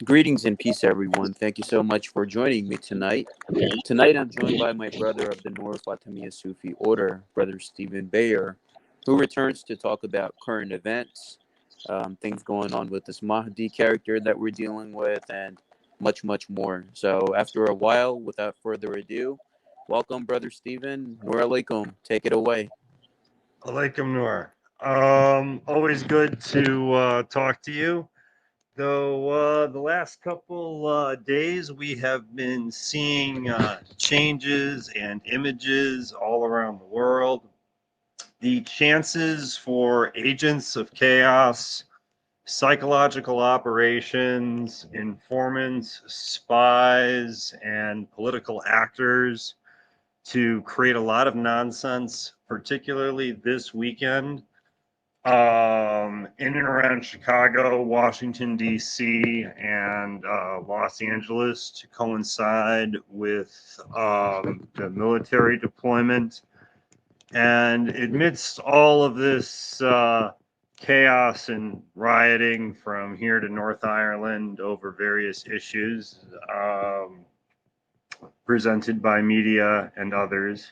Greetings and peace, everyone. Thank you so much for joining me tonight. Tonight, I'm joined by my brother of the North Fatimiyya Sufi Order, Brother Stephan Beyer, who returns to talk about current events, things going on with this Mahdi character that we're dealing with, and much, much more. So, after a while, without further ado, welcome, Brother Stephan. Nur alaikum. Take it away. Alaikum Noor. Always good to talk to you. Though the last couple days we have been seeing changes and images all around the world. The chances for agents of chaos, psychological operations, informants, spies, and political actors to create a lot of nonsense, particularly this weekend, in and around Chicago, Washington, D.C., and Los Angeles to coincide with the military deployment. And amidst all of this chaos and rioting from here to North Ireland over various issues presented by media and others,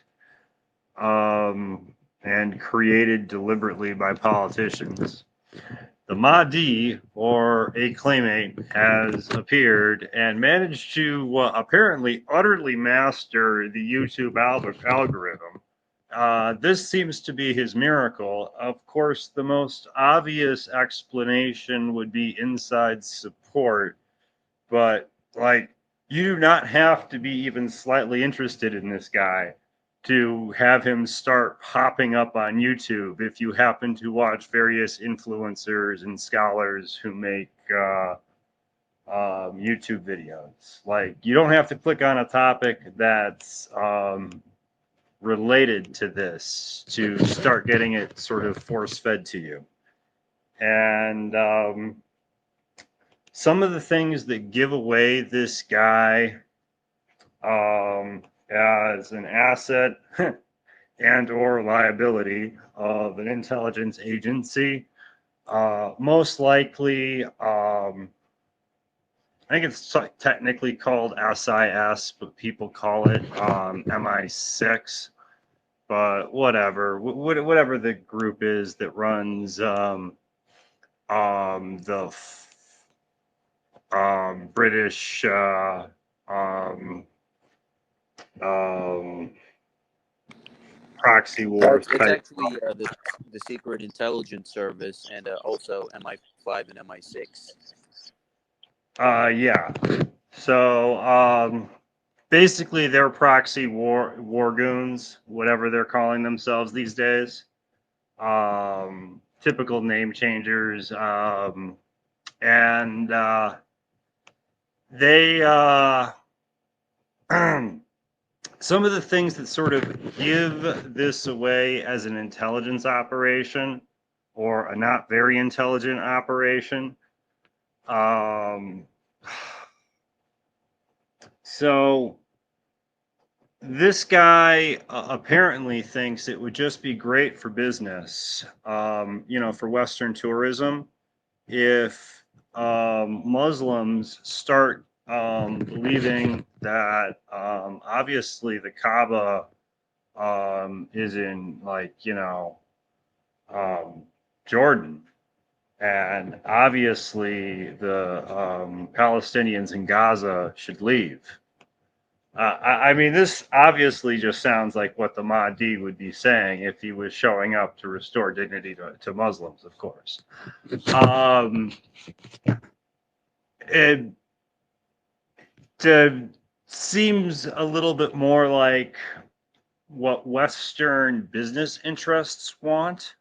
and created deliberately by politicians, the Mahdi, or a claimant, has appeared and managed to apparently utterly master the YouTube algorithm. This seems to be his miracle. Of course, the most obvious explanation would be inside support, but you do not have to be even slightly interested in this guy to have him start popping up on YouTube if you happen to watch various influencers and scholars who make YouTube videos. You don't have to click on a topic that's related to this to start getting it sort of force-fed to you. And some of the things that give away this guy as an asset and or liability of an intelligence agency, most likely, I think it's technically called SIS, but people call it MI6. But whatever the group is that runs the British proxy wars It's type. actually the Secret Intelligence Service and also MI5 and MI6. Yeah. So basically, they're proxy war goons, whatever they're calling themselves these days. Typical name changers, and they some of the things that sort of give this away as an intelligence operation or a not very intelligent operation. So this guy apparently thinks it would just be great for business, for Western tourism, if Muslims start believing that obviously the Kaaba is in Jordan, and obviously the Palestinians in Gaza should leave. I mean, this obviously just sounds like what the Mahdi would be saying if he was showing up to restore dignity to Muslims, of course. It seems a little bit more like what Western business interests want.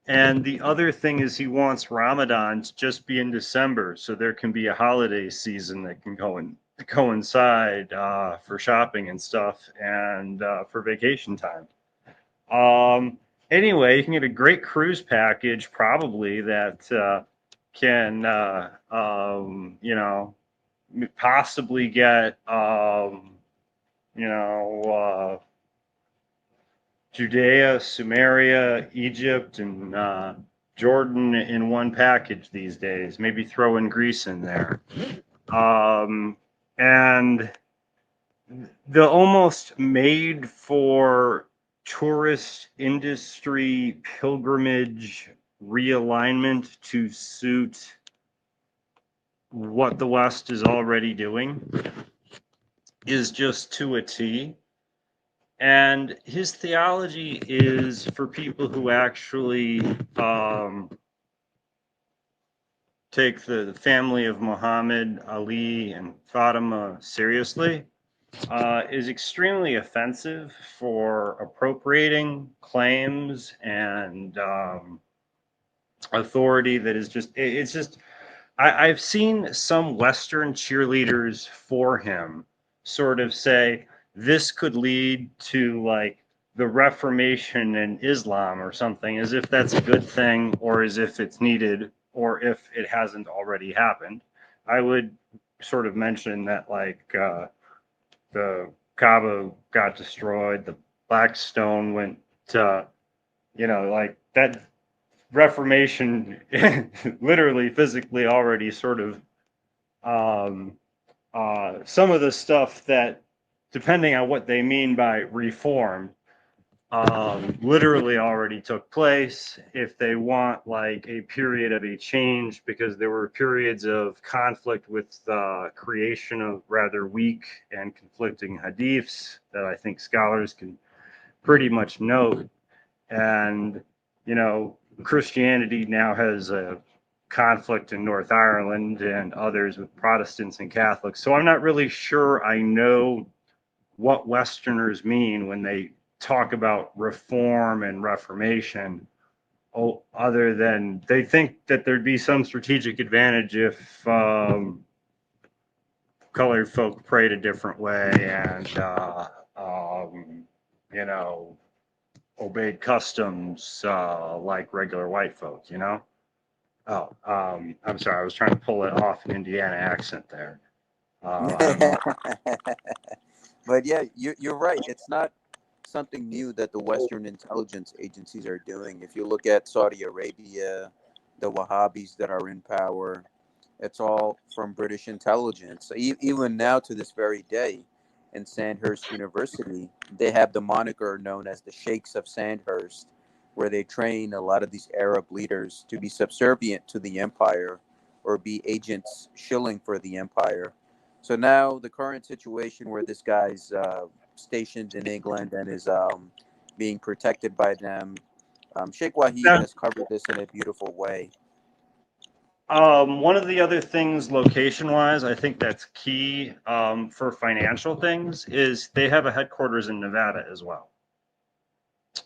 And the other thing is he wants Ramadan to just be in December so there can be a holiday season that can coincide for shopping and stuff and for vacation time. Anyway, you can get a great cruise package probably that can, possibly get, Judea, Samaria, Egypt, and Jordan in one package these days. Maybe throw in Greece in there. And the almost made for tourist industry pilgrimage realignment to suit what the West is already doing is just to a T. And his theology is for people who actually take the family of Muhammad, Ali, and Fatima seriously, is extremely offensive for appropriating claims and authority that is just, it's just, I've seen some Western cheerleaders for him sort of say, this could lead to like the Reformation in Islam or something, as if that's a good thing or as if it's needed or if it hasn't already happened. I would sort of mention that like the Kaaba got destroyed, the Black Stone went to, like that Reformation literally physically already sort of some of the stuff that, depending on what they mean by reform, literally already took place. If they want like a period of a change, because there were periods of conflict with the creation of rather weak and conflicting hadiths that I think scholars can pretty much note. And, Christianity now has a conflict in North Ireland and others with Protestants and Catholics. So I'm not really sure I know what Westerners mean when they talk about reform and reformation, other than they think that there'd be some strategic advantage if colored folk prayed a different way and, obeyed customs like regular white folk, Oh, I'm sorry. I was trying to pull it off an Indiana accent there. I don't know. But yeah, you're right. It's not something new that the Western intelligence agencies are doing. If you look at Saudi Arabia, the Wahhabis that are in power, it's all from British intelligence. So even now, to this very day, in Sandhurst University, they have the moniker known as the Sheikhs of Sandhurst, where they train a lot of these Arab leaders to be subservient to the empire or be agents shilling for the empire. So now the current situation where this guy's stationed in England and is being protected by them, Sheikh Wahid Now, has covered this in a beautiful way. one of the other things, location-wise, I think that's key for financial things is they have a headquarters in Nevada as well,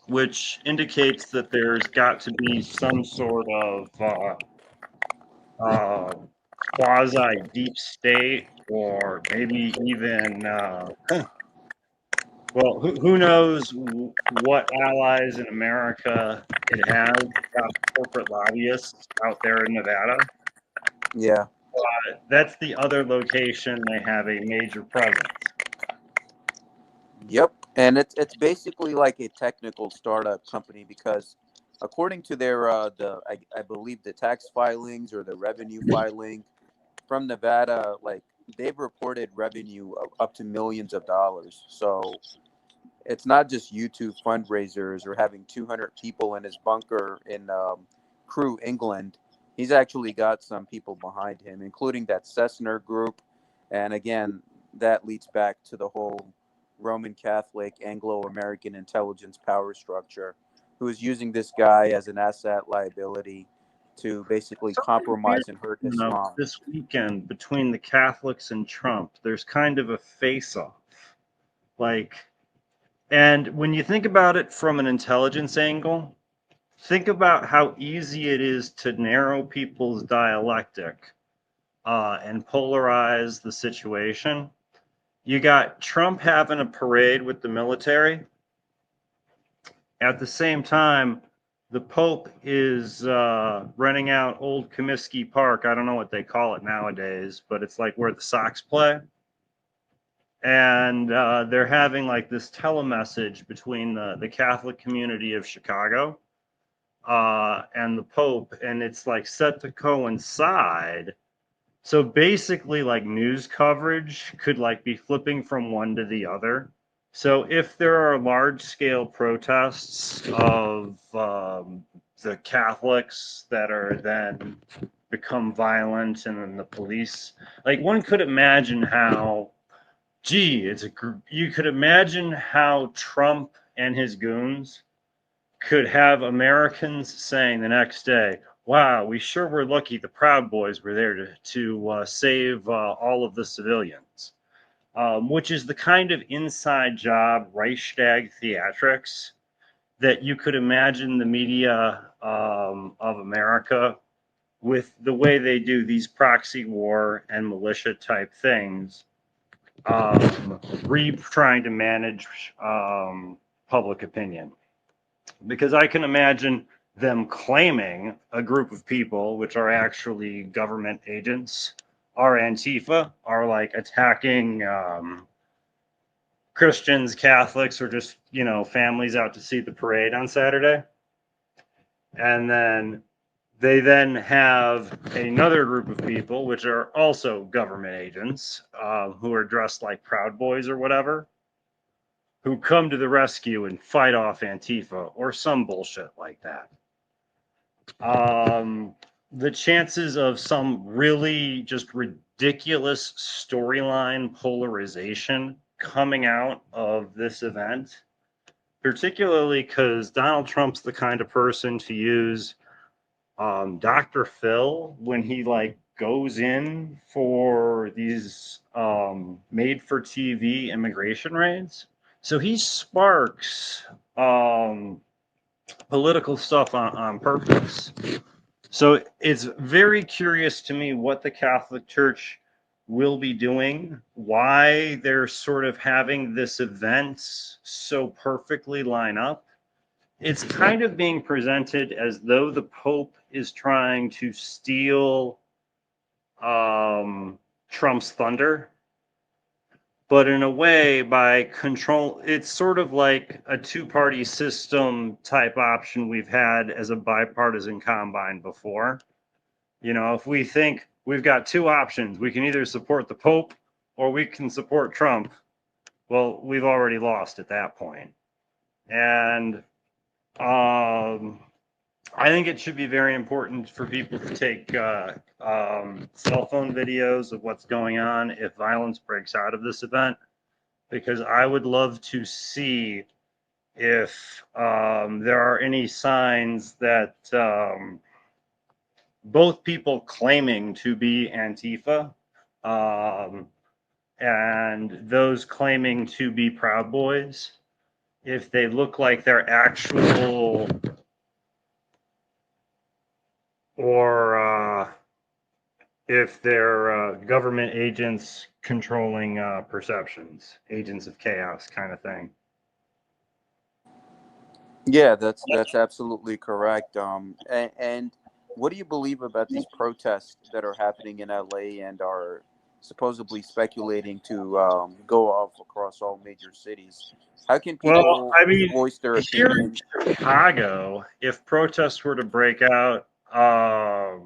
which indicates that there's got to be some sort of uh, quasi deep state, or maybe even well, who knows what allies in America it has got corporate lobbyists out there in Nevada. Yeah. That's the other location they have a major presence. Yep. And it's basically like a technical startup company because according to their I believe the tax filings or the revenue filing from Nevada, like they've reported revenue of up to millions of dollars. So it's not just YouTube fundraisers or having 200 people in his bunker in Crewe, England. He's actually got some people behind him, including that Cessner group. And again, that leads back to the whole Roman Catholic Anglo American intelligence power structure, who is using this guy as an asset liability to basically Something weird compromise and hurt Islam. this weekend between the Catholics and Trump. There's kind of a face-off. Like, and when you think about it from an intelligence angle, think about how easy it is to narrow people's dialectic and polarize the situation. You got Trump having a parade with the military. At the same time, the Pope is renting out Old Comiskey Park. I don't know what they call it nowadays, but it's like where the Sox play. And they're having like this telemessage between the Catholic community of Chicago. and the Pope, and it's like set to coincide. So basically, like news coverage could like be flipping from one to the other. So if there are large scale protests of the Catholics that are then become violent, and then the police, like one could imagine how, you could imagine how Trump and his goons could have Americans saying the next day, wow, we sure were lucky the Proud Boys were there to save all of the civilians, which is the kind of inside job Reichstag theatrics that you could imagine the media of America, with the way they do these proxy war and militia type things, trying to manage public opinion. Because I can imagine them claiming a group of people, which are actually government agents, are Antifa, are like attacking Christians, Catholics, or just, families out to see the parade on Saturday. And then they then have another group of people, which are also government agents, who are dressed like Proud Boys or whatever, who come to the rescue and fight off Antifa or some bullshit like that. The chances of some really just ridiculous storyline polarization coming out of this event, particularly because Donald Trump's the kind of person to use Dr. Phil when he like goes in for these made for TV immigration raids. So he sparks political stuff on purpose. So it's very curious to me what the Catholic Church will be doing, why they're sort of having this event so perfectly line up. It's kind of being presented as though the Pope is trying to steal Trump's thunder, but in a way, by control, it's sort of like a two-party system type option we've had as a bipartisan combine before. If we think we've got two options, we can either support the Pope or we can support Trump. Well, we've already lost at that point. And I think it should be very important for people to take cell phone videos of what's going on if violence breaks out of this event, because I would love to see if there are any signs that both people claiming to be Antifa and those claiming to be Proud Boys, if they look like they're actual, or if they're government agents controlling perceptions, agents of chaos kind of thing. Yeah, that's absolutely correct. And what do you believe about these protests that are happening in LA and are supposedly speculating to go off across all major cities? How can Well, people I mean, voice their here in opinion? Chicago, if protests were to break out, I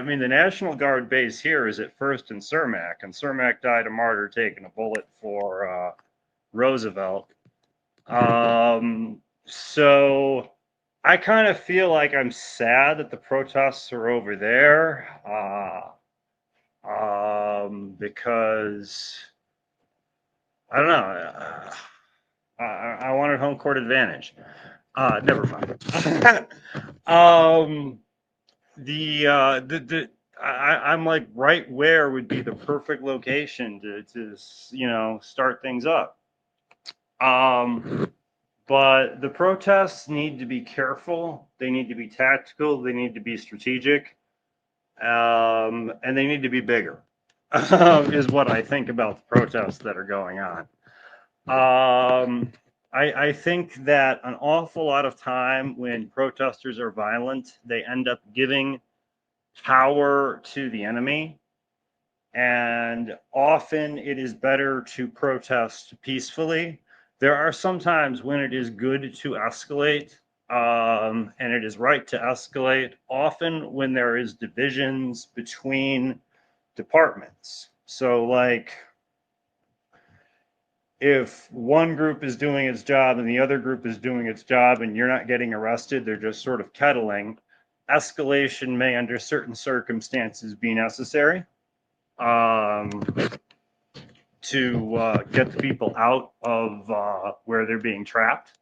mean, the National Guard base here is at First and Cermak, and Cermak died a martyr taking a bullet for Roosevelt. So I kind of feel like I'm sad that the protests are over there, because I don't know. I wanted home court advantage. Never mind. I'm like right where would be the perfect location to start things up. But the protests need to be careful. They need to be tactical. They need to be strategic, and they need to be bigger. Is what I think about the protests that are going on. I think that an awful lot of time when protesters are violent, they end up giving power to the enemy. And often it is better to protest peacefully. There are some times when it is good to escalate, and it is right to escalate, often when there is divisions between departments. So, like, if one group is doing its job and the other group is doing its job and you're not getting arrested, they're just sort of kettling, escalation may, under certain circumstances, be necessary to get the people out of where they're being trapped.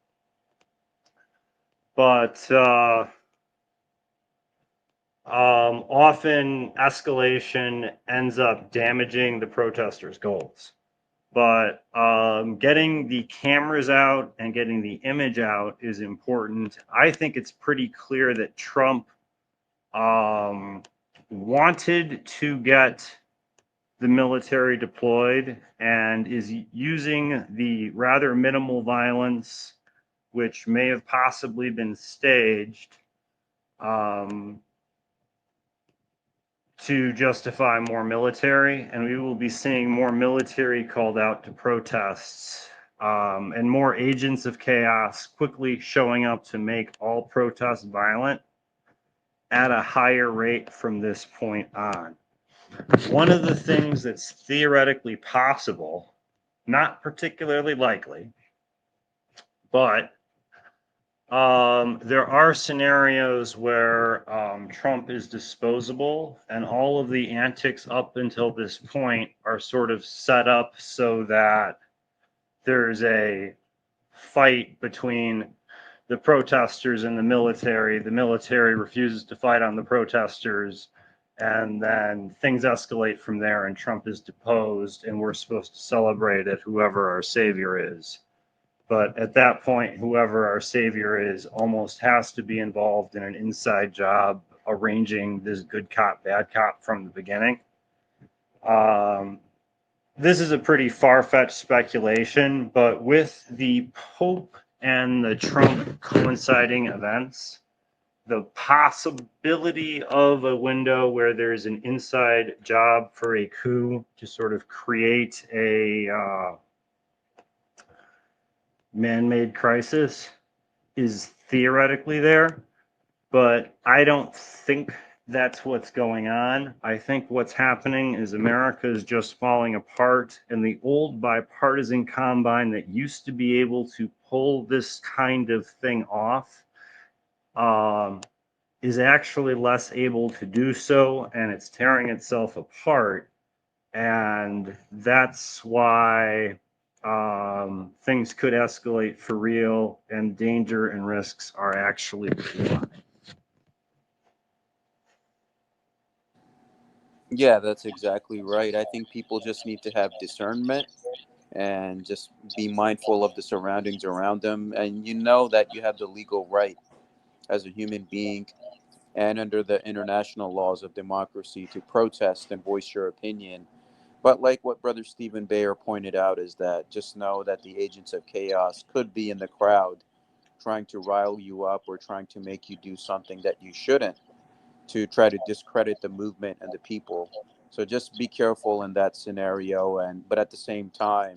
But often escalation ends up damaging the protesters' goals. But getting the cameras out and getting the image out is important. I think it's pretty clear that Trump wanted to get the military deployed and is using the rather minimal violence, which may have possibly been staged, to justify more military, and we will be seeing more military called out to protests, and more agents of chaos quickly showing up to make all protests violent at a higher rate from this point on. One of the things that's theoretically possible, not particularly likely, but there are scenarios where Trump is disposable, and all of the antics up until this point are sort of set up so that there's a fight between the protesters and the military. The military refuses to fight on the protesters, and then things escalate from there, and Trump is deposed, and we're supposed to celebrate it, whoever our savior is. But at that point, whoever our savior is almost has to be involved in an inside job arranging this good cop, bad cop from the beginning. This is a pretty far-fetched speculation, but with the Pope and the Trump coinciding events, the possibility of a window where there's an inside job for a coup to sort of create a man-made crisis is theoretically there, but I don't think that's what's going on. I think what's happening is America is just falling apart, and the old bipartisan combine that used to be able to pull this kind of thing off is actually less able to do so, and it's tearing itself apart. And that's why things could escalate for real, and danger and risks are actually real. Yeah, that's exactly right. I think people just need to have discernment and just be mindful of the surroundings around them. And you know that you have the legal right as a human being and under the international laws of democracy to protest and voice your opinion. But like what Brother Stephen Beyer pointed out, is that just know that the agents of chaos could be in the crowd trying to rile you up or trying to make you do something that you shouldn't, to try to discredit the movement and the people. So just be careful in that scenario, and but at the same time,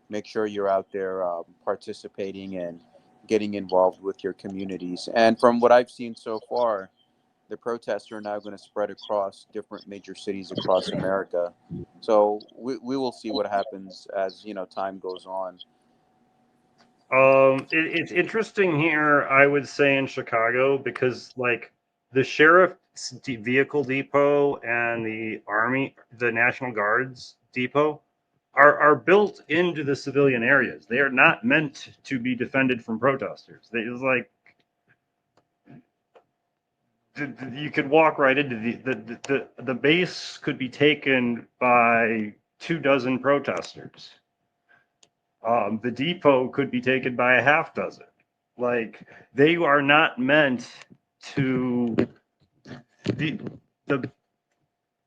make sure you're out there participating and getting involved with your communities. And from what I've seen so far, the protests are now going to spread across different major cities across America. So we will see what happens as time goes on. It's interesting here, I would say, in Chicago, because like the sheriff's vehicle depot and the army, the National Guard's depot, are built into the civilian areas. They are not meant to be defended from protesters. It's like you could walk right into the base could be taken by 24 protesters. The depot could be taken by a half dozen. Like, they are not meant to the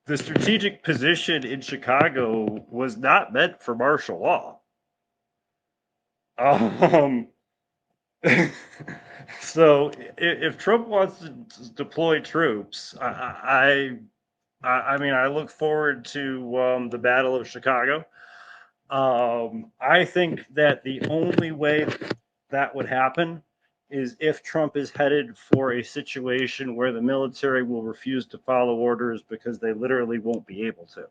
the strategic position in Chicago was not meant for martial law. So if Trump wants to deploy troops, I mean, I look forward to the Battle of Chicago. I think that the only way that would happen is if Trump is headed for a situation where the military will refuse to follow orders because they literally won't be able to.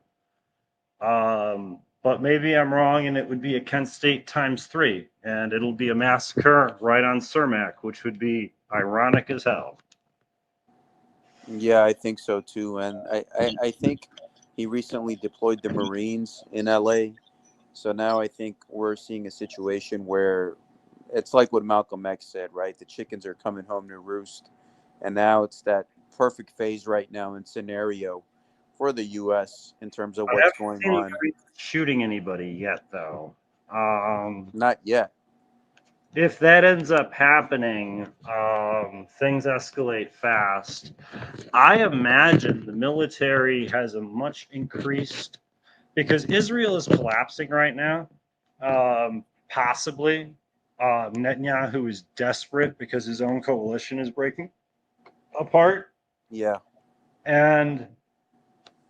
But maybe I'm wrong, and it would be a Kent State ×3, and it'll be a massacre right on Cermak, which would be ironic as hell. Yeah, I think so too. And I think he recently deployed the Marines in LA. So now I think we're seeing a situation where it's like what Malcolm X said, right? The chickens are coming home to roost. And now it's that perfect phase right now in scenario for the U.S. in terms of I what's haven't going seen on. him shooting anybody yet, though. Not yet. If that ends up happening, things escalate fast. I imagine the military has a much increased, because Israel is collapsing right now. Possibly, Netanyahu is desperate because his own coalition is breaking apart, Yeah. and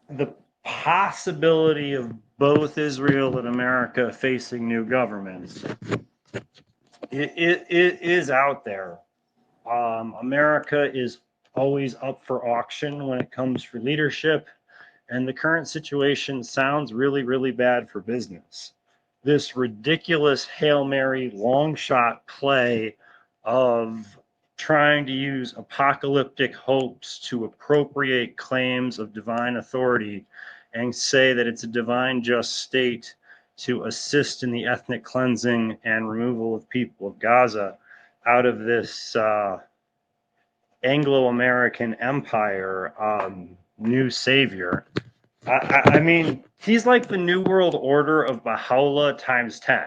the possibility of both Israel and America facing new governments it is out there. America is always up for auction when it comes for leadership, and the current situation sounds really, really bad for business. This ridiculous Hail Mary long shot play of trying to use apocalyptic hopes to appropriate claims of divine authority and say that it's a divine just state to assist in the ethnic cleansing and removal of people of Gaza out of this Anglo-American empire, new savior. I mean, he's like the New World Order of Baha'u'llah times 10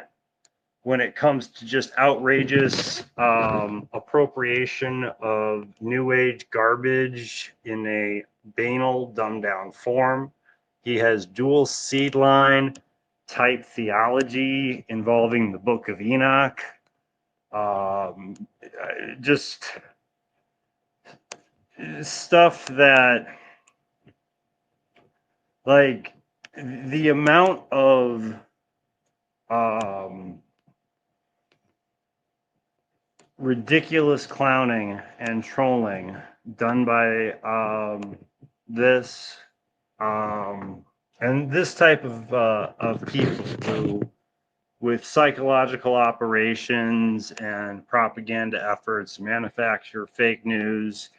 when it comes to just outrageous appropriation of New Age garbage in a banal, dumbed down form. He has dual seed line type theology involving the Book of Enoch. Just stuff that, like, the amount of ridiculous clowning and trolling done by this and this type of people who, with psychological operations and propaganda efforts, manufacture fake news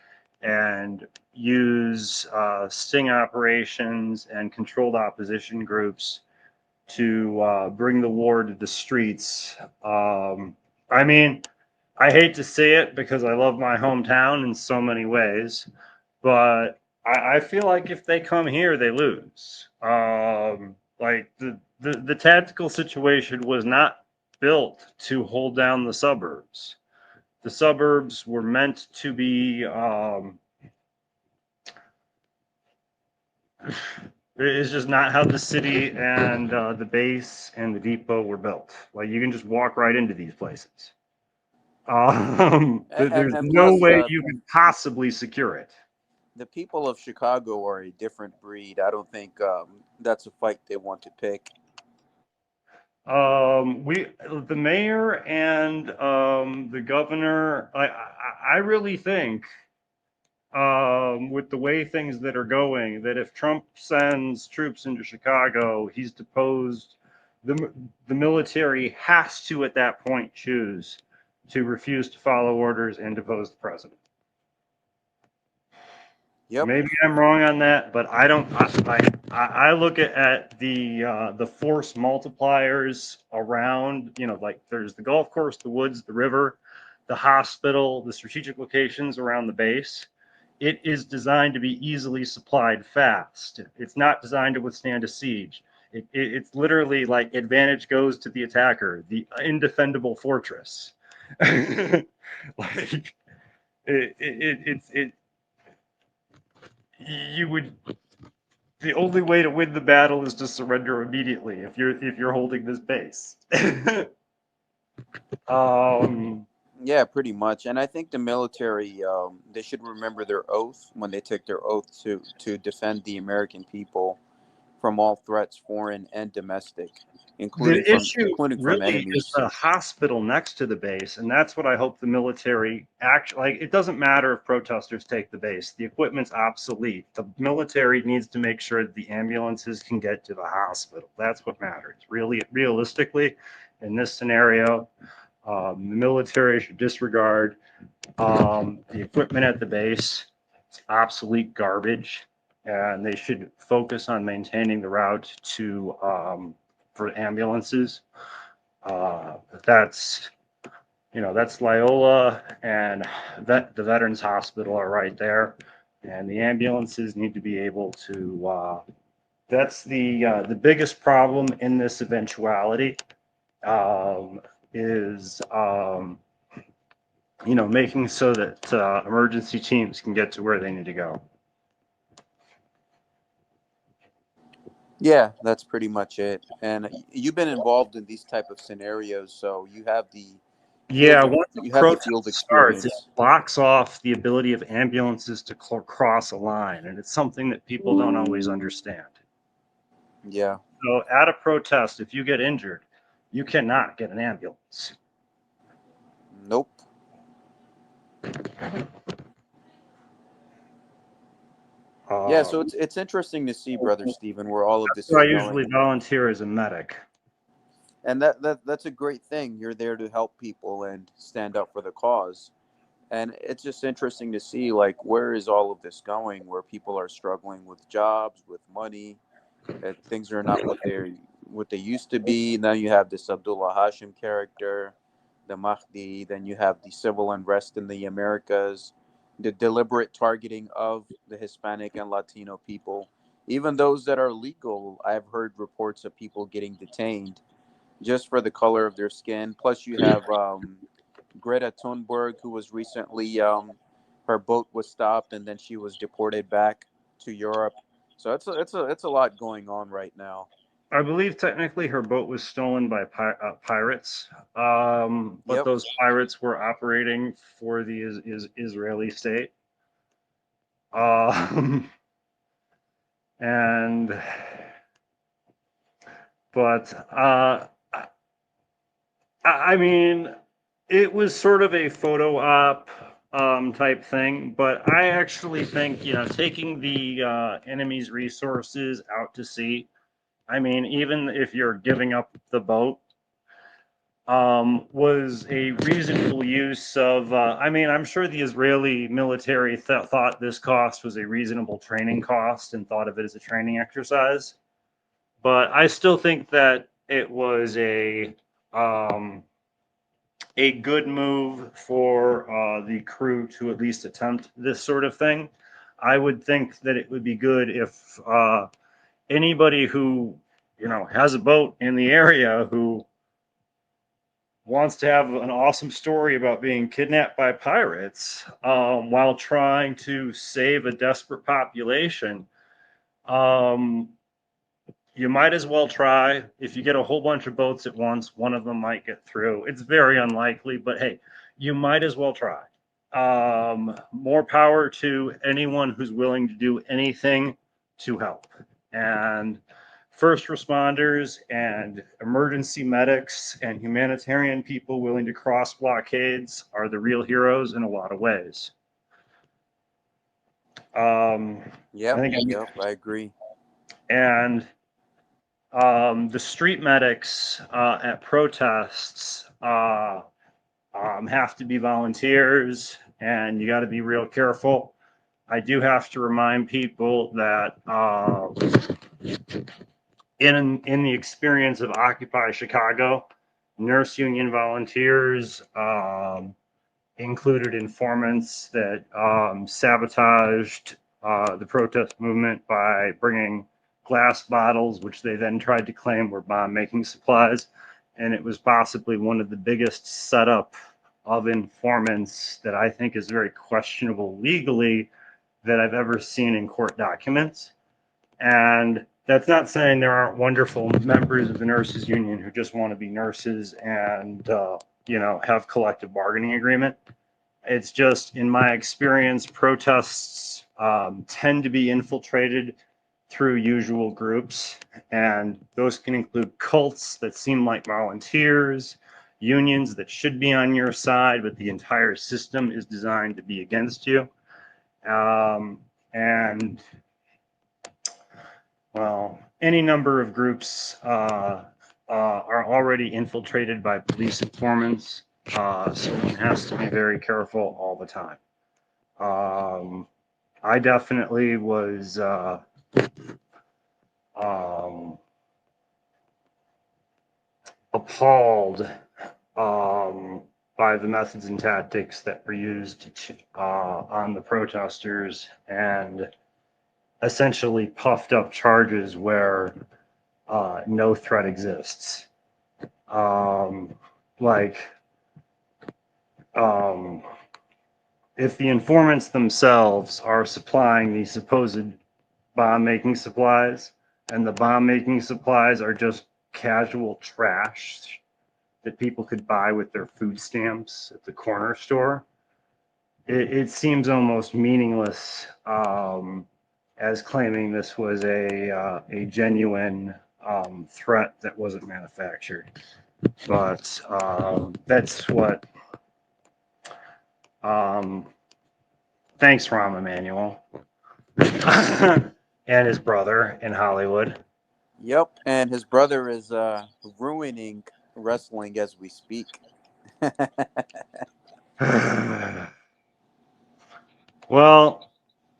and use sting operations and controlled opposition groups to bring the war to the streets. I mean, I hate to say it because I love my hometown in so many ways, but I feel like if they come here, they lose. Like the tactical situation was not built to hold down the suburbs. The suburbs were meant to be. It's just not how the city and the base and the depot were built. Like, you can just walk right into these places. There's And no plus, way you could possibly secure it. the people of Chicago are a different breed. I don't think that's a fight they want to pick. The mayor and the governor. I really think, with the way things that are going, that if Trump sends troops into Chicago, he's deposed. The military has to, at that point, choose to refuse to follow orders and depose the president. Yep. Maybe I'm wrong on that, but I don't. I look at the force multipliers around. You know, like, there's the golf course, the woods, the river, the hospital, the strategic locations around the base. It is designed to be easily supplied fast. It's not designed to withstand a siege. It's literally like advantage goes to the attacker, the indefendable fortress. Like, it you would, the only way to win the battle is to surrender immediately if you're holding this base. Yeah, pretty much. And I think the military, they should remember their oath when they take their oath to defend the American people from all threats, foreign and domestic, The issue including from really is enemies. the hospital next to the base, and that's what I hope the military like. It doesn't matter if protesters take the base; the equipment's obsolete. The military needs to make sure that the ambulances can get to the hospital. That's what matters. Really, realistically, in this scenario, the military should disregard the equipment at the base. It's obsolete garbage, and they should focus on maintaining the route to for ambulances. Uh, that's that's Loyola and the Veterans Hospital are right there, and the ambulances need to be able to. That's the biggest problem in this eventuality is making so that emergency teams can get to where they need to go. Yeah, that's pretty much it. And you've been involved in these type of scenarios, so Yeah, once a you have the protest field starts, it experience. blocks off the ability of ambulances to cross a line, and it's something that people don't always understand. Yeah. So, at a protest, if you get injured, you cannot get an ambulance. Nope. Yeah, so it's interesting to see, Brother Stephen, where all of this So I is usually going. volunteer as a medic. And that's a great thing. You're there to help people and stand up for the cause. And it's just interesting to see, like, where is all of this going, where people are struggling with jobs, with money, that things are not what they used to be. Now you have this Abdullah Hashem character, the Mahdi. Then you have the civil unrest in the Americas, the deliberate targeting of the Hispanic and Latino people, even those that are legal. I've heard reports of people getting detained just for the color of their skin. Plus, you have Greta Thunberg, who was recently her boat was stopped and then she was deported back to Europe. So it's a lot going on right now. I believe technically her boat was stolen by pirates, but Yep. those pirates were operating for the Israeli state. Um, and but I mean, it was sort of a photo op type thing, but I actually think taking the enemy's resources out to sea. I mean, even if you're giving up the boat, was a reasonable use of. I mean, I'm sure the Israeli military thought this cost was a reasonable training cost and thought of it as a training exercise. But I still think that it was a good move for the crew to at least attempt this sort of thing. I would think that it would be good if anybody who has a boat in the area who wants to have an awesome story about being kidnapped by pirates while trying to save a desperate population. Um, you might as well try. If you get a whole bunch of boats at once, one of them might get through. It's very unlikely, but hey, you might as well try. More power to anyone who's willing to do anything to help. And first responders and emergency medics and humanitarian people willing to cross blockades are the real heroes in a lot of ways. I think I agree. and the street medics at protests have to be volunteers, and you got to be real careful. I do have to remind people that in the experience of Occupy Chicago, nurse union volunteers included informants that sabotaged the protest movement by bringing glass bottles, which they then tried to claim were bomb-making supplies. And it was possibly one of the biggest setup of informants that I think is very questionable legally that I've ever seen in court documents. And that's not saying there aren't wonderful members of the nurses union who just want to be nurses and have collective bargaining agreement. It's just, in my experience, protests tend to be infiltrated through usual groups, and those can include cults that seem like volunteers, unions that should be on your side, but the entire system is designed to be against you. And well, any number of groups are already infiltrated by police informants, so one has to be very careful all the time. I definitely was appalled by the methods and tactics that were used on the protesters, and essentially puffed up charges where no threat exists. If the informants themselves are supplying the supposed bomb-making supplies, and the bomb-making supplies are just casual trash that people could buy with their food stamps at the corner store, it seems almost meaningless as claiming this was a genuine threat that wasn't manufactured. But that's what. Thanks, Rahm Emanuel, and his brother in Hollywood. Yep, and his brother is ruining wrestling as we speak. Well,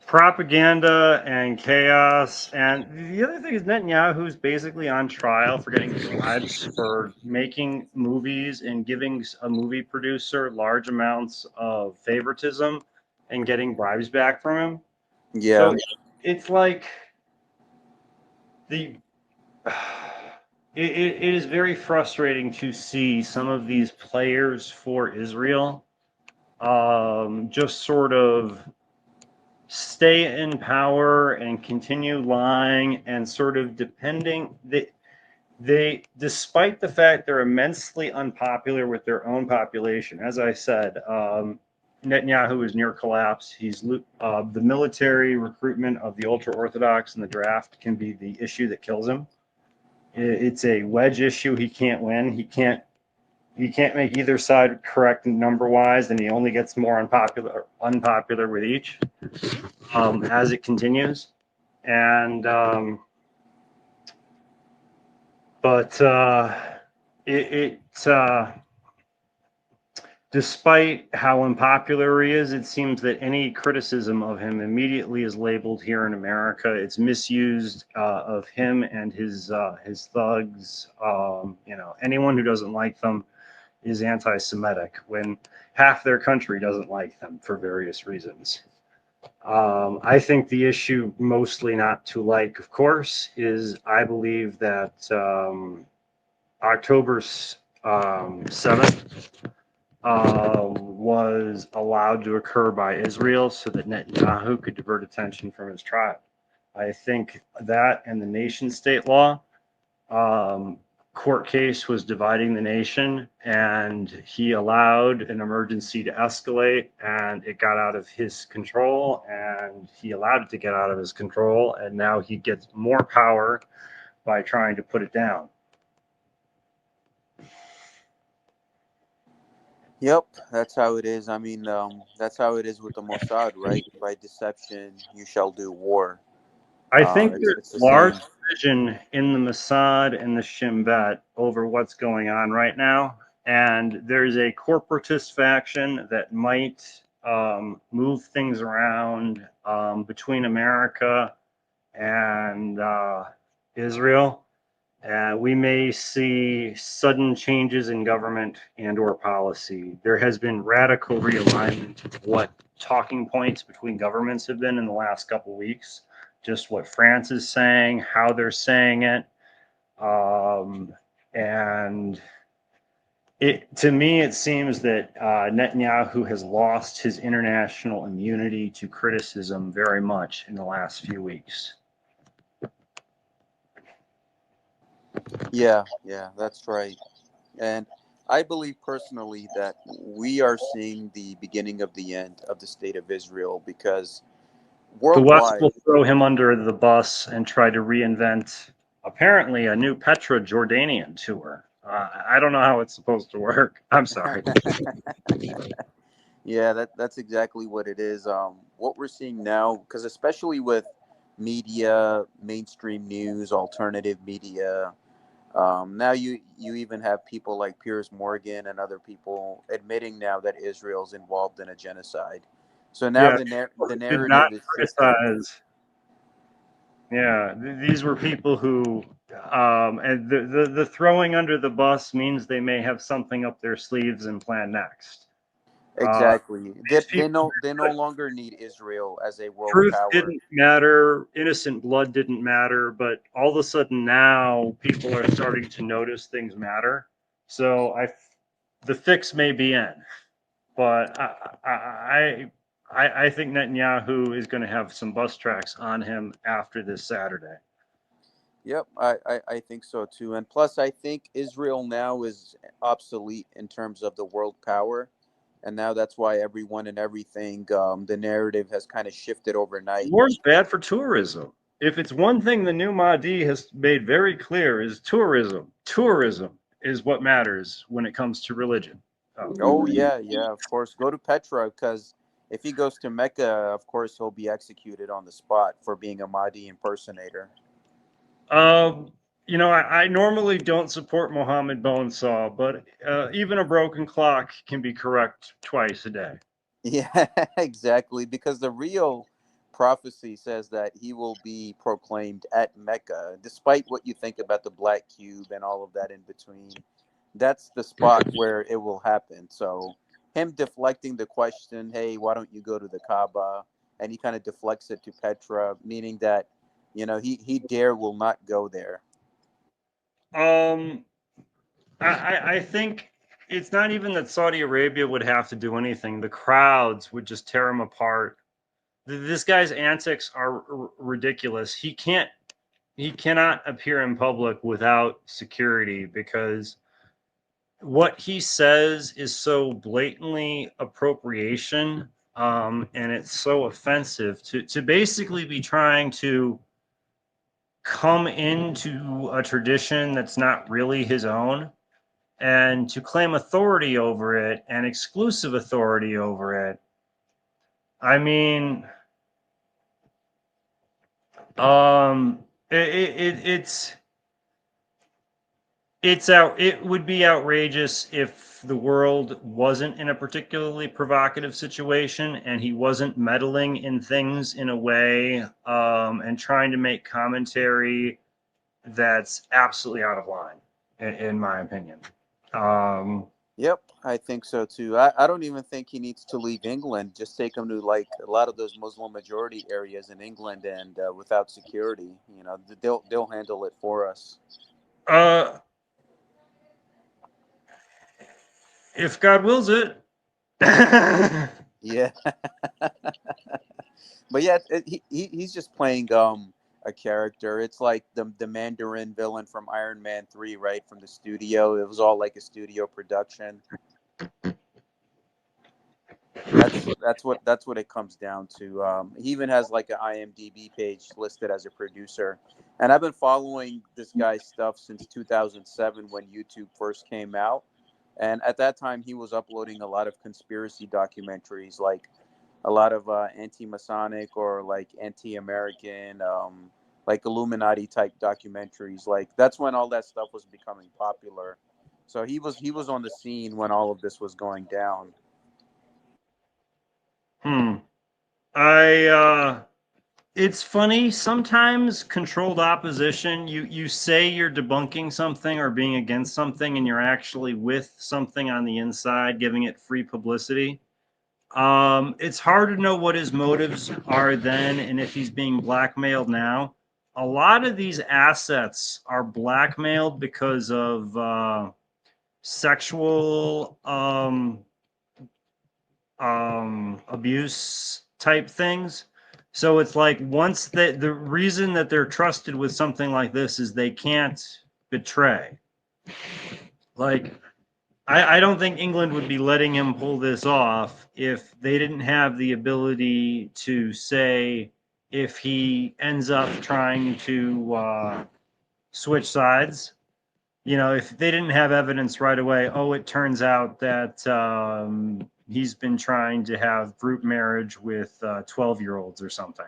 propaganda and chaos, and the other thing is Netanyahu's basically on trial for getting bribes for making movies and giving a movie producer large amounts of favoritism and getting bribes back from him. Yeah. So it's like the it is very frustrating to see some of these players for Israel just sort of stay in power and continue lying and sort of depending. They despite the fact they're immensely unpopular with their own population. As I said, Netanyahu is near collapse. He's the military recruitment of the ultra-Orthodox in the draft can be the issue that kills him. It's a wedge issue. He can't win. He can't make either side correct number-wise, and he only gets more unpopular with each as it continues. And despite how unpopular he is, it seems that any criticism of him immediately is labeled here in America. It's misused of him and his thugs. Anyone who doesn't like them is anti-Semitic, when half their country doesn't like them for various reasons. I think the issue, mostly not to like, of course, is I believe that October 7th was allowed to occur by Israel so that Netanyahu could divert attention from his trial. I think that and the nation-state law court case was dividing the nation, and he allowed an emergency to escalate, and it got out of his control, and he allowed it to get out of his control, and now he gets more power by trying to put it down. Yep, that's how it is. I mean, that's how it is with the Mossad, right? By deception, you shall do war. I think It's there's the large same. division in the Mossad and the Shin Bet over what's going on right now. And there's a corporatist faction that might move things around between America and Israel. We may see sudden changes in government and or policy. There has been radical realignment of what talking points between governments have been in the last couple of weeks. Just what France is saying, how they're saying it. And to me, it seems that Netanyahu has lost his international immunity to criticism very much in the last few weeks. Yeah, that's right. And I believe personally that we are seeing the beginning of the end of the state of Israel, because The West worldwide. will throw him under the bus and try to reinvent apparently a new Petra Jordanian tour. I don't know how it's supposed to work. I'm sorry. Yeah, that's exactly what it is. What we're seeing now, because especially with media, mainstream news, alternative media, now you even have people like Piers Morgan and other people admitting now that Israel's involved in a genocide. So now Yeah, the did not narrative is shifting. criticize. Yeah, these were people who, and the throwing under the bus means they may have something up their sleeves and plan next. Uh, Exactly. these people, They no longer need Israel as a world truth power. didn't matter, innocent blood didn't matter, but all of a sudden now people are starting to notice things matter. So the fix may be in, but I think Netanyahu is going to have some bus tracks on him after this Saturday. Yep, I think so too. And plus, I think Israel now is obsolete in terms of the world power. And now that's why everyone and everything, the narrative has kind of shifted overnight. War's bad for tourism. If it's one thing the new Mahdi has made very clear is tourism. Tourism is what matters when it comes to religion. Oh, yeah, yeah, of course. Go to Petra because if he goes to Mecca, of course, he'll be executed on the spot for being a Mahdi impersonator. Um, I normally don't support Mohammed Bonesaw, but even a broken clock can be correct twice a day. Yeah, exactly. Because the real prophecy says that he will be proclaimed at Mecca, despite what you think about the Black Cube and all of that in between. That's the spot where it will happen. So, him deflecting the question, hey, why don't you go to the Kaaba? And he kind of deflects it to Petra, meaning that, he dare will not go there. Um, I think it's not even that Saudi Arabia would have to do anything. The crowds would just tear him apart. This guy's antics are ridiculous. He cannot appear in public without security because what he says is so blatantly appropriation, and it's so offensive to basically be trying to come into a tradition that's not really his own and to claim authority over it and exclusive authority over it. I mean, um, it would be outrageous if the world wasn't in a particularly provocative situation and he wasn't meddling in things in a way, and trying to make commentary that's absolutely out of line, in my opinion. Um, Yep, I think so too. I don't even think he needs to leave England. Just take him to like a lot of those Muslim majority areas in England, and without security, they'll handle it for us. uh, if God wills it. Yeah, but yeah, he's just playing a character. It's like the Mandarin villain from Iron Man 3, right, from the studio. It was all like a studio production. That's what it comes down to. He even has like an IMDb page listed as a producer, and I've been following this guy's stuff since 2007 when YouTube first came out, and at that time he was uploading a lot of conspiracy documentaries, like a lot of anti-Masonic or like anti-American, like Illuminati type documentaries. Like that's when all that stuff was becoming popular. So he was on the scene when all of this was going down. Hmm. I It's funny sometimes controlled opposition. You say you're debunking something or being against something, and you're actually with something on the inside, giving it free publicity. It's hard to know what his motives are then, and if he's being blackmailed now. A lot of these assets are blackmailed because of sexual abuse type things. So it's like once the reason that they're trusted with something like this is they can't betray. Like I don't think England would be letting him pull this off if they didn't have the ability to say if he ends up trying to switch sides. You know, if they didn't have evidence right away, oh, it turns out that he's been trying to have group marriage with 12-year-olds or something.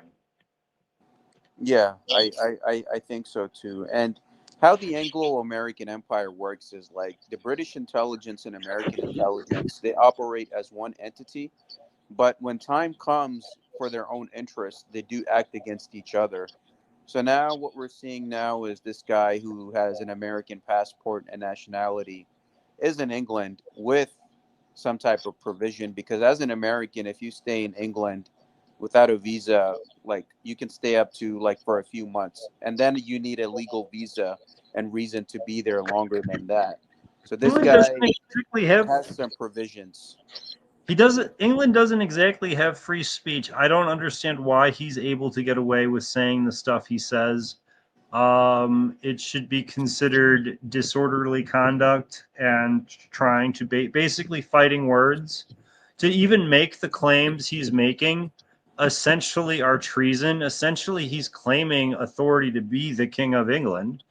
Yeah, I think so too. And how the Anglo-American Empire works is like the British intelligence and American intelligence, they operate as one entity, but when time comes for their own interests, they do act against each other. So now what we're seeing now is this guy who has an American passport and nationality is in England with some type of provision, because as an American, if you stay in England without a visa, like you can stay up to like for a few months, and then you need a legal visa and reason to be there longer than that. So this England doesn't guy exactly have has some provisions. England doesn't exactly have free speech. I don't understand why he's able to get away with saying the stuff he says. It should be considered disorderly conduct and trying to basically fighting words. To even make the claims he's making essentially are treason. Essentially, he's claiming authority to be the King of England.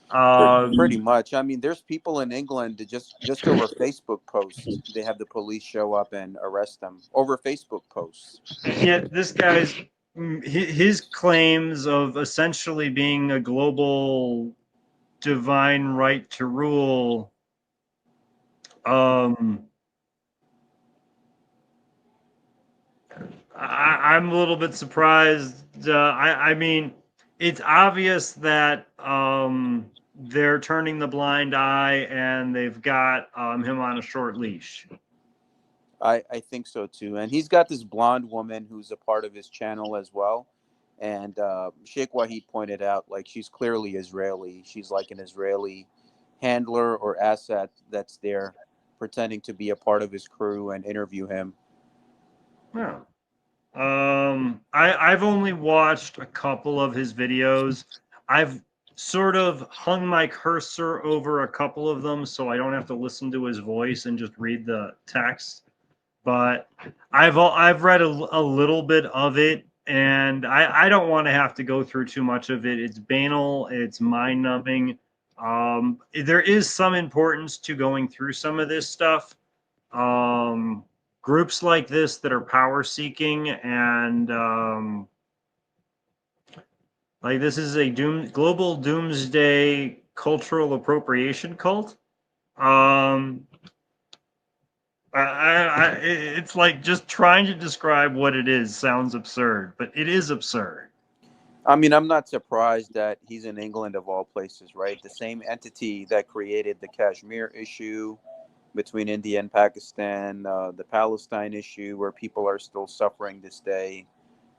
Pretty much. I mean, there's people in England that just over Facebook posts, they have the police show up and arrest them over Facebook posts. Yet this guy's his claims of essentially being a global divine right to rule. I'm a little bit surprised. I mean, it's obvious that they're turning the blind eye and they've got him on a short leash. I think so too. And he's got this blonde woman who's a part of his channel as well. And Sheikh Wahid pointed out, like, she's clearly Israeli. She's like an Israeli handler or asset that's there pretending to be a part of his crew and interview him. Yeah. I've only watched a couple of his videos. I've sort of hung my cursor over a couple of them so I don't have to listen to his voice and just read the text. But I've read a little bit of it, and I don't want to have to go through too much of it. It's banal, it's mind numbing. There is some importance to going through some of this stuff. Groups like this that are power seeking and like this is a global doomsday cultural appropriation cult. It's like just trying to describe what it is sounds absurd, but it is absurd. I mean, I'm not surprised that he's in England of all places, right? The same entity that created the Kashmir issue between India and Pakistan, the Palestine issue where people are still suffering this day,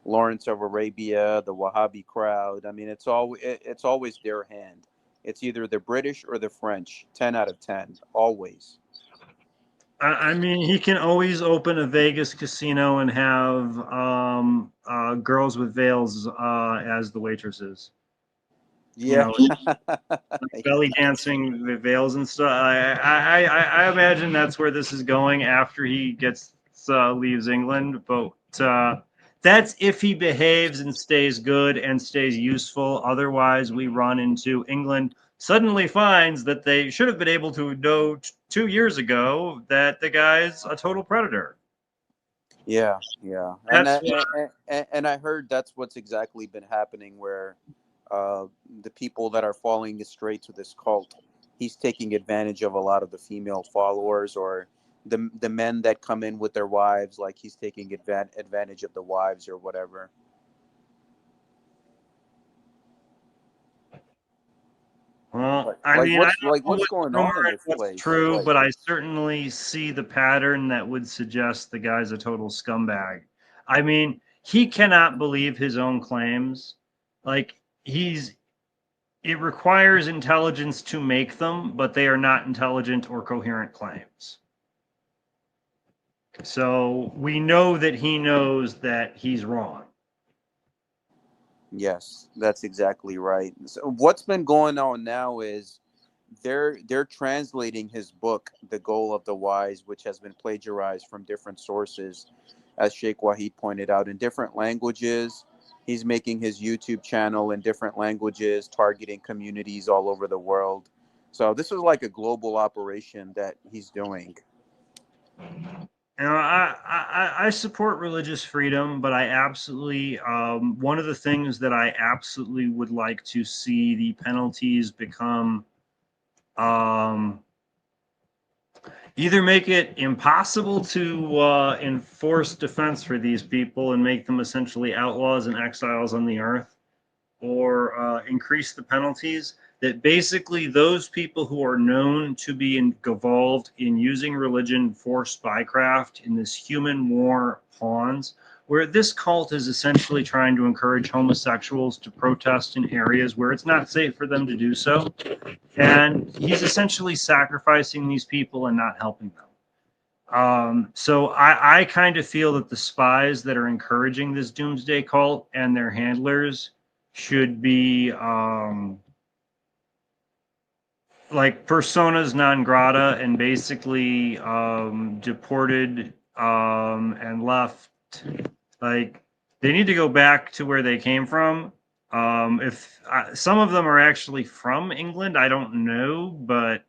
Lawrence of Arabia, the Wahhabi crowd. I mean, it's always their hand. It's either the British or the French. 10 out of 10, always. I mean, he can always open a Vegas casino and have girls with veils as the waitresses. You Yeah. know, belly dancing, the veils and stuff. I imagine that's where this is going after he leaves England. But that's if he behaves and stays good and stays useful. Otherwise, we run into England suddenly finds that they should have been able to know 2 years ago that the guy's a total predator. Yeah, yeah. That's And I heard that's what's exactly been happening where the people that are falling astray to this cult, he's taking advantage of a lot of the female followers or the men that come in with their wives, like he's taking advantage of the wives or whatever. well, Like, I like mean, I what's don't like know what's what's going on in rumor and this what's place? true, but I certainly see the pattern that would suggest the guy's a total scumbag. I mean, he cannot believe his own claims. Like it requires intelligence to make them, but they are not intelligent or coherent claims. So we know that he knows that he's wrong. Yes, that's exactly right. So what's been going on now is they're translating his book, The Goal of the Wise, which has been plagiarized from different sources, as Sheikh Wahid pointed out, in different languages. He's making his YouTube channel in different languages, targeting communities all over the world. So this is like a global operation that he's doing. I support religious freedom, but I absolutely one of the things that I absolutely would like to see the penalties become, either make it impossible to enforce defense for these people and make them essentially outlaws and exiles on the earth, or increase the penalties that basically those people who are known to be involved in using religion for spycraft in this human war pawns, where this cult is essentially trying to encourage homosexuals to protest in areas where it's not safe for them to do so. And he's essentially sacrificing these people and not helping them. So I kind of feel that the spies that are encouraging this doomsday cult and their handlers should be like personas non grata and basically deported and left. Like, they need to go back to where they came from. If some of them are actually from England, I don't know, but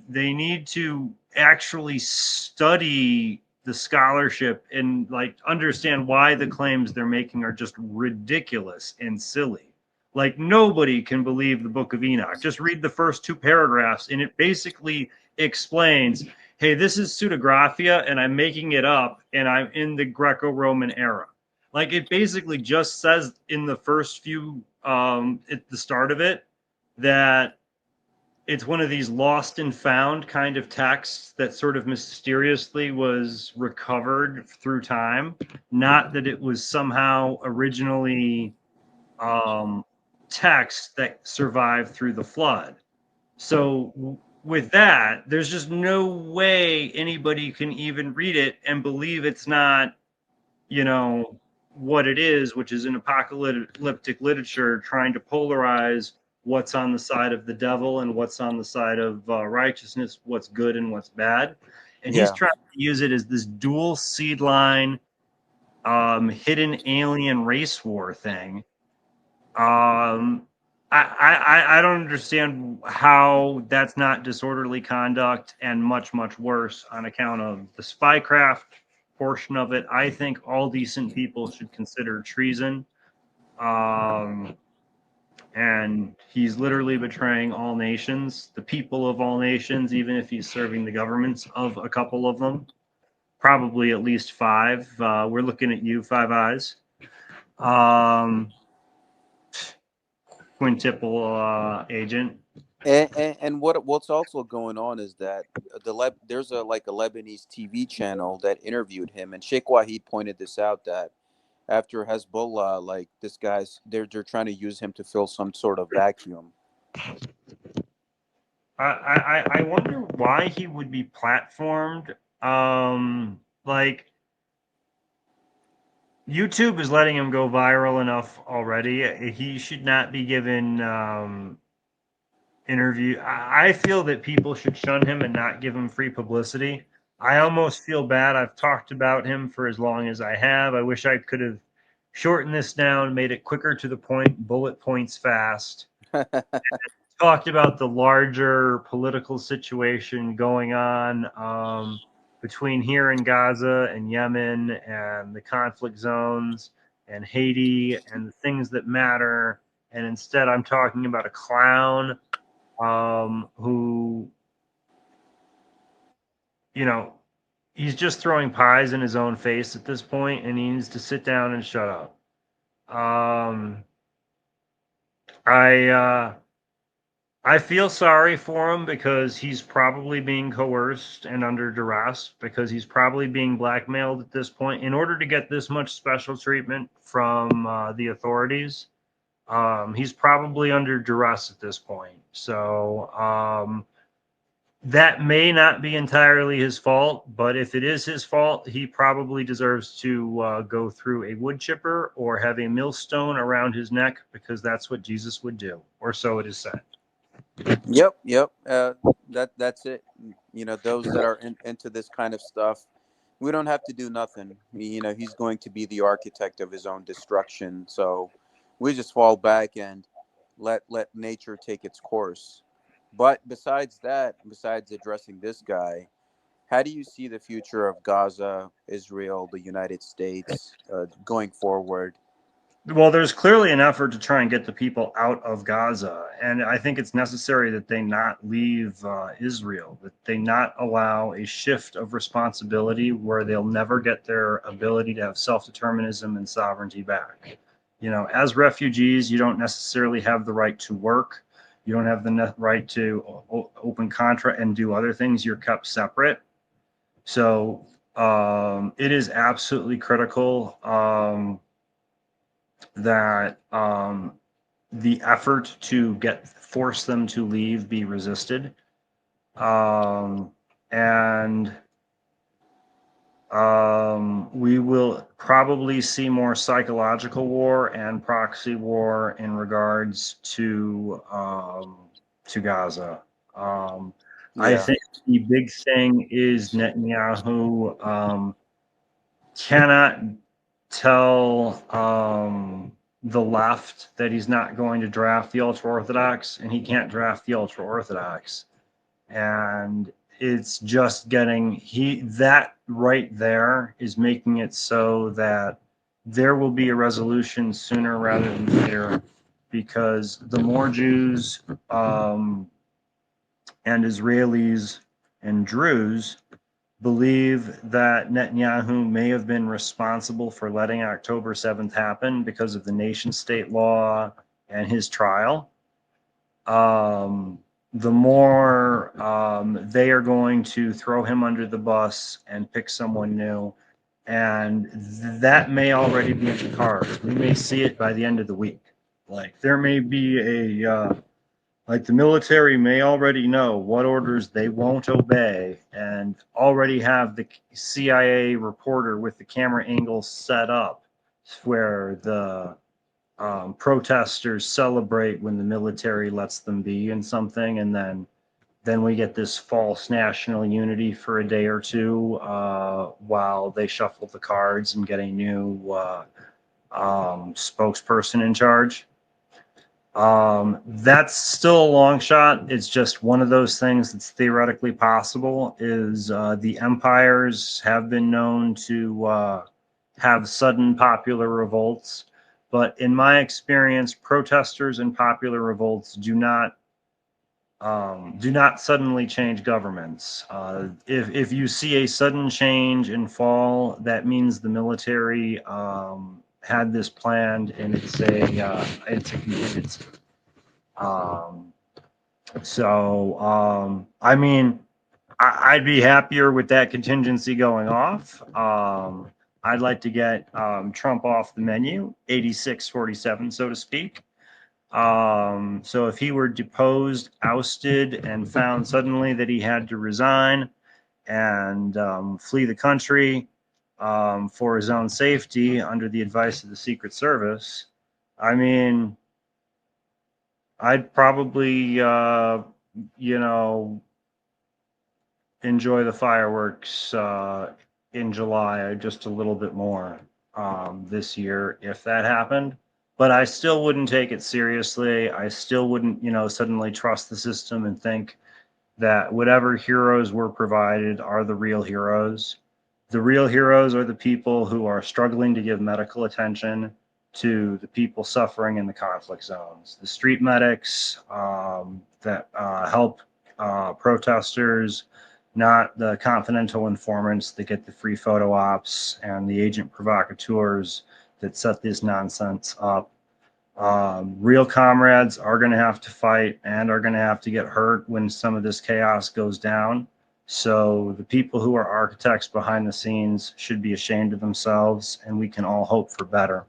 they need to actually study the scholarship and like understand why the claims they're making are just ridiculous and silly. Like, nobody can believe the Book of Enoch. Just read the first two paragraphs and it basically explains, hey, this is pseudographia and I'm making it up and I'm in the Greco-Roman era. Like, it basically just says in the first few at the start of it that it's one of these lost and found kind of texts that sort of mysteriously was recovered through time, not that it was somehow originally text that survived through the flood. So with that, there's just no way anybody can even read it and believe it's not, you know, what it is, which is an apocalyptic literature trying to polarize what's on the side of the devil and what's on the side of righteousness, what's good and what's bad. And he's trying to use it as this dual seed line, hidden alien race war thing. I don't understand how that's not disorderly conduct and much, much worse on account of the spycraft portion of it. I think all decent people should consider treason. And he's literally betraying all nations, the people of all nations, even if he's serving the governments of a couple of them, probably at least five. We're looking at you, Five Eyes. Quintuple agent. And what's also going on is that there's a Lebanese TV channel that interviewed him, and Sheikh Wahid pointed this out, that after Hezbollah, like, this guy's they're trying to use him to fill some sort of vacuum. I wonder why he would be platformed. Like, YouTube is letting him go viral enough already. He should not be given interview. I feel that people should shun him and not give him free publicity. I almost feel bad. I've talked about him for as long as I have. I wish I could have shortened this down, made it quicker to the point, bullet points fast. Talked about the larger political situation going on between here in Gaza and Yemen and the conflict zones and Haiti and the things that matter. And instead, I'm talking about a clown who, you know, he's just throwing pies in his own face at this point, and he needs to sit down and shut up. I feel sorry for him because he's probably being coerced and under duress, because he's probably being blackmailed at this point in order to get this much special treatment from the authorities. He's probably under duress at this point. So that may not be entirely his fault, but if it is his fault, he probably deserves to go through a wood chipper or have a millstone around his neck, because that's what Jesus would do, or so it is said. Yep. That's it. You know, those that are into this kind of stuff, we don't have to do nothing. He's going to be the architect of his own destruction. So we just fall back and let nature take its course. But besides that, besides addressing this guy, how do you see the future of Gaza, Israel, the United States going forward? Well, there's clearly an effort to try and get the people out of Gaza, and I think it's necessary that they not leave Israel, that they not allow a shift of responsibility where they'll never get their ability to have self-determinism and sovereignty back. As refugees, you don't necessarily have the right to work. You don't have the right to open contract and do other things. You're kept separate. So it is absolutely critical that the effort to force them to leave be resisted, and we will probably see more psychological war and proxy war in regards to Gaza. I Yeah, think the big thing is Netanyahu cannot tell the left that he's not going to draft the ultra orthodox, and he can't draft the ultra orthodox, and it's just getting that right there is making it so that there will be a resolution sooner rather than later, because the more Jews and Israelis and Druze believe that Netanyahu may have been responsible for letting October 7th happen because of the nation state law and his trial, the more they are going to throw him under the bus and pick someone new. And that may already be in the cards. We may see it by the end of the week. Like, there may be like, the military may already know what orders they won't obey and already have the CIA reporter with the camera angles set up where the protesters celebrate when the military lets them be in something, and then we get this false national unity for a day or two while they shuffle the cards and get a new spokesperson in charge. That's still a long shot. It's just one of those things that's theoretically possible. Is the empires have been known to have sudden popular revolts, but in my experience, protesters and popular revolts do not suddenly change governments. If you see a sudden change and fall, that means the military had this planned, and it's a contingency. I mean, I'd be happier with that contingency going off. I'd like to get Trump off the menu, 86-47, so to speak. So if he were deposed, ousted, and found suddenly that he had to resign and flee the country for his own safety under the advice of the Secret Service, I mean, I'd probably, enjoy the fireworks in July just a little bit more this year if that happened. But I still wouldn't take it seriously. I still wouldn't, suddenly trust the system and think that whatever heroes were provided are the real heroes. The real heroes are the people who are struggling to give medical attention to the people suffering in the conflict zones. The street medics that help protesters, not the confidential informants that get the free photo ops and the agent provocateurs that set this nonsense up. Real comrades are going to have to fight and are going to have to get hurt when some of this chaos goes down. So the people who are architects behind the scenes should be ashamed of themselves, and we can all hope for better.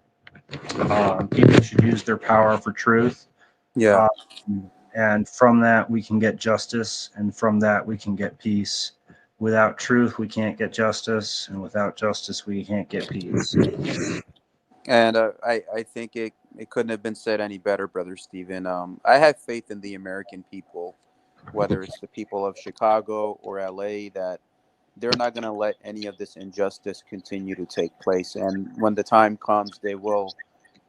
People should use their power for truth. yeah. And from that, we can get justice. And from that, we can get peace. Without truth, we can't get justice. And without justice, we can't get peace. And I think it couldn't have been said any better, Brother Stephen. I have faith in the American people, whether it's the people of Chicago or LA, that they're not going to let any of this injustice continue to take place. And when the time comes, they will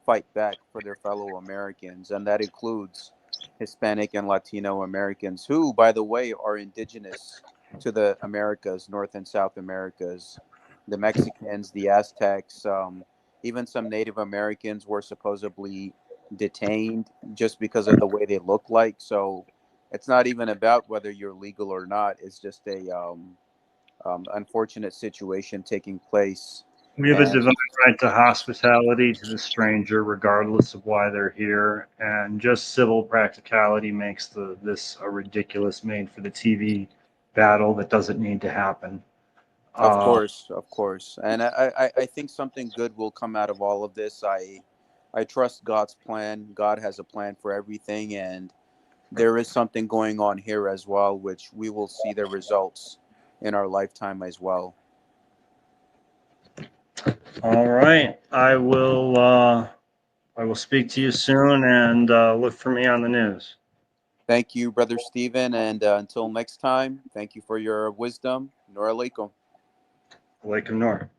fight back for their fellow Americans. And that includes Hispanic and Latino Americans, who, by the way, are indigenous to the Americas, North and South Americas. The Mexicans, the Aztecs, even some Native Americans were supposedly detained just because of the way they look like. So it's not even about whether you're legal or not. It's just a unfortunate situation taking place. We have a And divine right to hospitality to the stranger, regardless of why they're here, and just civil practicality makes this a ridiculous made for the TV battle that doesn't need to happen. of course, and I think something good will come out of all of this. I trust God's plan. God has a plan for everything, and there is something going on here as well, which we will see the results in our lifetime as well. All right, I will speak to you soon, and look for me on the news. Thank you, Brother Stephen, and until next time, thank you for your wisdom. Nor alaikum. Alaikum Nor.